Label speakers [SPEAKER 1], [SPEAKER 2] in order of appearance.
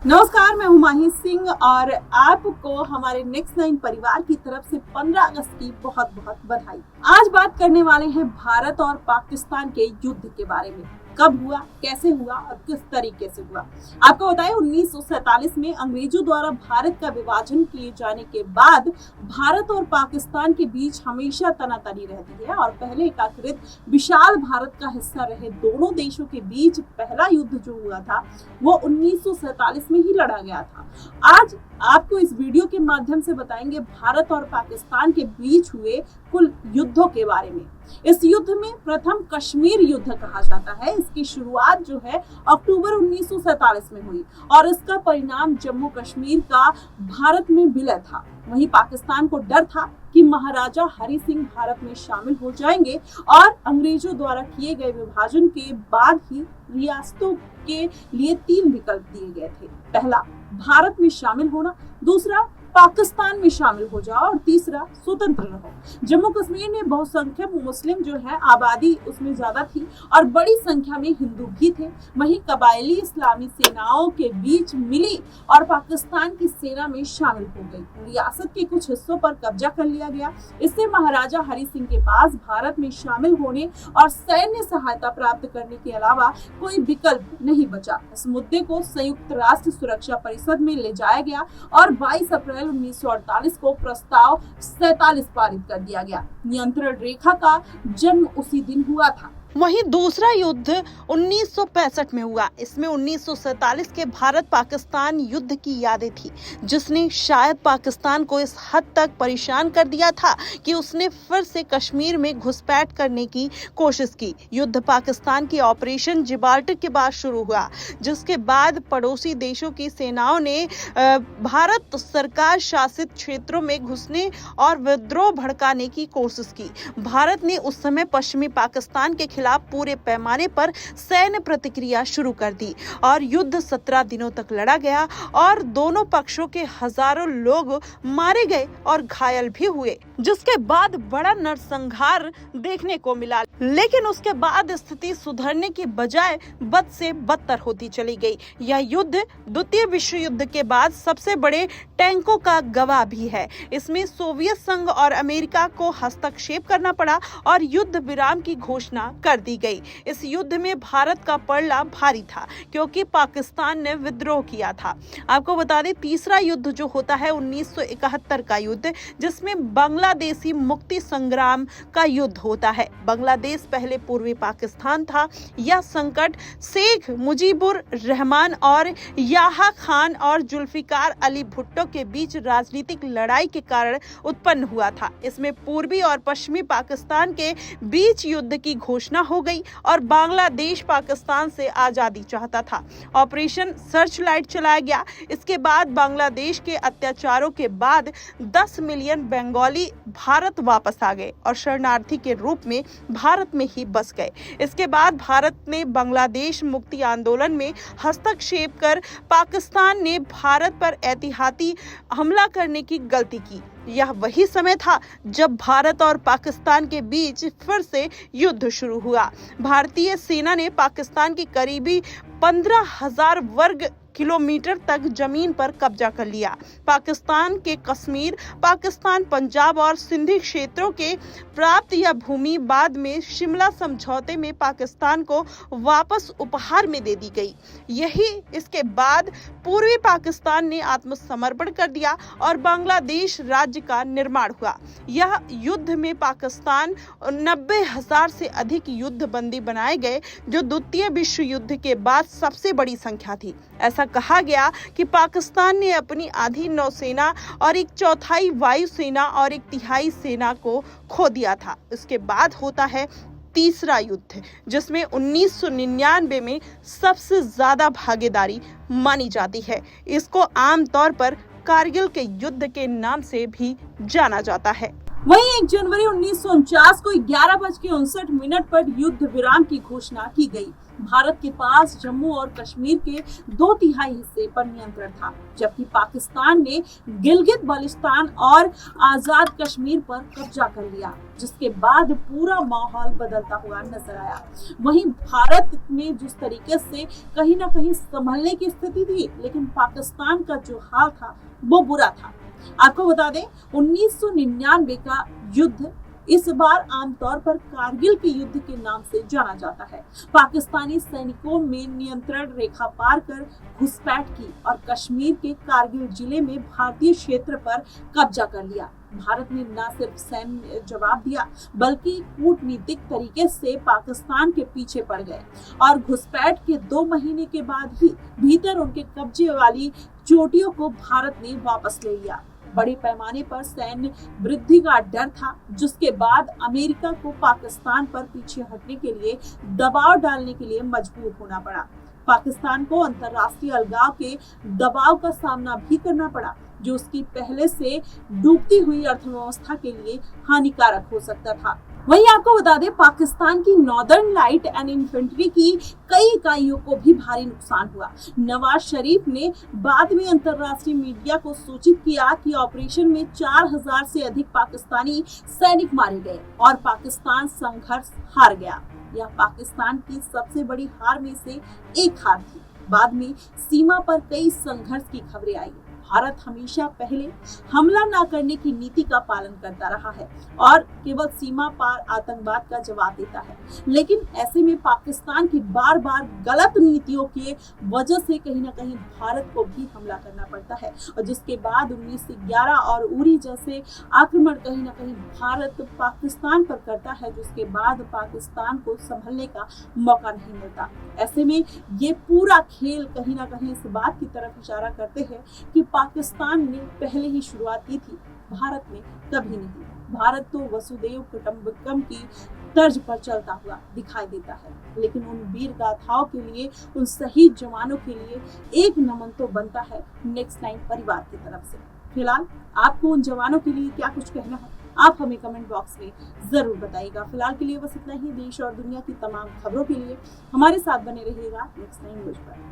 [SPEAKER 1] नमस्कार, मैं हूं माही सिंह और आपको हमारे नेक्स्ट 9 परिवार की तरफ से 15 अगस्त की बहुत बहुत बधाई। आज बात करने वाले हैं भारत और पाकिस्तान के युद्ध के बारे में। कब हुआ, कैसे हुआ और किस तरीके से हुआ। आपको बताएं 1947 में अंग्रेजों द्वारा भारत का विभाजन किए जाने के बाद भारत और पाकिस्तान के बीच हमेशा तनातनी रहती है और पहले एकीकृत विशाल भारत का हिस्सा रहे दोनों देशों के बीच पहला युद्ध जो हुआ था वो 1947 में ही लड़ा गया था। आज आपको इस वीडियो के माध्यम से बताएंगे भारत और पाकिस्तान के बीच हुए कुल युद्धों के बारे में। इस युद्ध में प्रथम कश्मीर युद्ध कहा जाता है। इसकी शुरुआत जो है अक्टूबर 1947 में हुई और इसका परिणाम जम्मू कश्मीर का भारत में विलय था। वहीं पाकिस्तान को डर था कि महाराजा हरि सिंह भारत में शामिल हो जाएंगे और अंग्रेजों द्वारा किए गए विभाजन के बाद ही रियासतों के लिए 3 विकल्प दिए गए थे। पहला, भारत में शामिल होना, दूसरा, पाकिस्तान में शामिल हो जाओ और तीसरा, स्वतंत्र रहो। जम्मू कश्मीर में बहुसंख्यक मुस्लिम जो है आबादी उसमें ज्यादा थी और बड़ी संख्या में हिंदू भी थे। वहीं कबायली इस्लामी सेनाओं के बीच मिली और पाकिस्तान की सेना में शामिल हो गई। रियासत के कुछ हिस्सों पर कब्जा कर लिया गया। इससे महाराजा हरि सिंह के पास भारत में शामिल होने और सैन्य सहायता प्राप्त करने के अलावा कोई विकल्प नहीं बचा। इस मुद्दे को संयुक्त राष्ट्र सुरक्षा परिषद में ले जाया गया और 22 अप्रैल 1948 को प्रस्ताव 47 पारित कर दिया गया। नियंत्रण रेखा का जन्म उसी दिन हुआ था।
[SPEAKER 2] वहीं दूसरा युद्ध 1965 में हुआ। इसमें 1947 के भारत पाकिस्तान युद्ध की यादें थी, जिसने शायद पाकिस्तान को इस हद तक परेशान कर दिया था कि उसने फिर से कश्मीर में घुसपैठ करने की कोशिश की। युद्ध पाकिस्तान की ऑपरेशन जिब्राल्टर के बाद शुरू हुआ, जिसके बाद पड़ोसी देशों की सेनाओं ने भारत सरकार शासित क्षेत्रों में घुसने और विद्रोह भड़काने की कोशिश की। भारत ने उस समय पश्चिमी पाकिस्तान के खिलाफ पूरे पैमाने पर सैन्य प्रतिक्रिया शुरू कर दी और युद्ध 17 दिनों तक लड़ा गया और दोनों पक्षों के हजारों लोग मारे गए और घायल भी हुए, जिसके बाद बड़ा नरसंहार देखने को मिला। लेकिन उसके बाद स्थिति सुधरने की बजाय बद से बदतर होती चली गई। यह युद्ध द्वितीय विश्व युद्ध के बाद सबसे बड़े टैंकों का गवाह भी है। इसमें सोवियत संघ और अमेरिका को हस्तक्षेप करना पड़ा और युद्ध विराम की घोषणा कर दी गई। इस युद्ध में भारत का पलड़ा भारी था क्योंकि पाकिस्तान ने विद्रोह किया था। आपको बता दें, तीसरा युद्ध जो होता है 1971 का युद्ध, जिसमें बांग्लादेशी मुक्ति संग्राम का युद्ध होता है। बांग्लादेश पहले पूर्वी पाकिस्तान था। यह संकट शेख मुजीबुर रहमान और याहा खान और जुल्फिकार अली भुट्टो के बीच राजनीतिक लड़ाई के कारण उत्पन्न हुआ था। इसमें पूर्वी और पश्चिमी पाकिस्तान के बीच युद्ध की घोषणा हो गई और बांग्लादेश पाकिस्तान से आजादी चाहता था। ऑपरेशन सर्च लाइट चलाया गया। इसके बाद बांग्लादेश के अत्याचारों के बाद 10 मिलियन बंगाली भारत वापस आ गए और शरणार्थी के रूप में भारत में ही बस गए। इसके बाद भारत ने बांग्लादेश मुक्ति आंदोलन में हस्तक्षेप कर पाकिस्तान ने भारत पर ऐतिहासिक हमला करने की गलती की। यह वही समय था जब भारत और पाकिस्तान के बीच फिर से युद्ध शुरू हुआ। भारतीय सेना ने पाकिस्तान की करीबी 15,000 वर्ग किलोमीटर तक जमीन पर कब्जा कर लिया। पाकिस्तान के कश्मीर, पाकिस्तान पंजाब और सिंधी क्षेत्रों के प्राप्त यह भूमि बाद में शिमला समझौते में पाकिस्तान को वापस उपहार में दे दी गई। यही इसके बाद पूर्वी पाकिस्तान ने आत्मसमर्पण कर दिया और बांग्लादेश राज्य का निर्माण हुआ। यह युद्ध में पाकिस्तान 90,000 से अधिक युद्ध बंदी बनाए गए, जो द्वितीय विश्व युद्ध के बाद सबसे बड़ी संख्या थी। ऐसा कहा गया कि पाकिस्तान ने अपनी आधी नौसेना और 1/4 वायुसेना और 1/3 सेना को खो दिया था। इसके बाद होता है तीसरा युद्ध, जिसमें 1999 में सबसे ज्यादा भागीदारी मानी जाती है। इसको आमतौर पर कारगिल के युद्ध के नाम से भी जाना जाता है।
[SPEAKER 1] वहीं 1 जनवरी 1949 को 11:59 पर युद्ध विराम की घोषणा की गई। भारत के पास जम्मू और कश्मीर के 2/3 हिस्से पर नियंत्रण था, जबकि पाकिस्तान ने गिलगित बाल्टिस्तान और आजाद कश्मीर पर कब्जा कर लिया, जिसके बाद पूरा माहौल बदलता हुआ नजर आया। वहीं भारत में जिस तरीके से कहीं ना कहीं संभलने की स्थिति थी, लेकिन पाकिस्तान का जो हाल था वो बुरा था। आपको बता दें, 1999 का युद्ध इस बार आमतौर पर कारगिल के युद्ध के नाम से जाना जाता है। पाकिस्तानी सैनिकों में नियंत्रण रेखा पार कर घुसपैठ की और कश्मीर के कारगिल जिले में भारतीय क्षेत्र पर कब्जा कर लिया। भारत ने न सिर्फ सैन्य जवाब दिया, बल्कि कूटनीतिक तरीके से पाकिस्तान के पीछे पड़ गए और घुसपैठ के 2 महीने के बाद ही भीतर उनके कब्जे वाली चोटियों को भारत ने वापस ले लिया। बड़े पैमाने पर सैन्य वृद्धि का डर था, जिसके बाद अमेरिका को पाकिस्तान पर पीछे हटने के लिए दबाव डालने के लिए मजबूर होना पड़ा। पाकिस्तान को अंतर्राष्ट्रीय अलगाव के दबाव का सामना भी करना पड़ा, जो उसकी पहले से डूबती हुई अर्थव्यवस्था के लिए हानिकारक हो सकता था। वहीं आपको बता दें, पाकिस्तान की नॉर्दर्न लाइट एंड इन्फेंट्री की कई इकाइयों को भी भारी नुकसान हुआ। नवाज शरीफ ने बाद में अंतर्राष्ट्रीय मीडिया को सूचित किया कि ऑपरेशन में 4000 से अधिक पाकिस्तानी सैनिक मारे गए और पाकिस्तान संघर्ष हार गया। यह पाकिस्तान की सबसे बड़ी हार में से एक हार थी। बाद में सीमा पर कई संघर्ष की खबरें आई। भारत हमेशा पहले हमला न करने की नीति का पालन करता रहा है और केवल सीमा पार आतंकवाद का जवाब देता है, लेकिन ऐसे में पाकिस्तान की बार बार गलत नीतियों की वजह से कहीं ना कहीं भारत को भी हमला करना पड़ता है, और जिसके बाद 1911 और उरी जैसे आक्रमण कहीं ना कहीं भारत पाकिस्तान पर करता है, जिसके बाद पाकिस्तान को संभलने का मौका नहीं मिलता। ऐसे में ये पूरा खेल कहीं ना कहीं इस बात की तरफ इशारा करते हैं कि पाकिस्तान ने पहले ही शुरुआत की थी, भारत ने कभी नहीं। भारत तो वसुदेव कुटुंबकम की तर्ज पर चलता हुआ दिखाई देता है, लेकिन उन वीर गाथाओं के लिए, उन शहीद जवानों के लिए एक नमन तो बनता है नेक्स्ट 9 परिवार की तरफ से। फिलहाल आपको उन जवानों के लिए क्या कुछ कहना है, आप हमें कमेंट बॉक्स में जरूर बताइएगा। फिलहाल के लिए बस इतना ही। देश और दुनिया की तमाम खबरों के लिए हमारे साथ बने रहिएगा नेक्स्ट 9 न्यूज़ पर।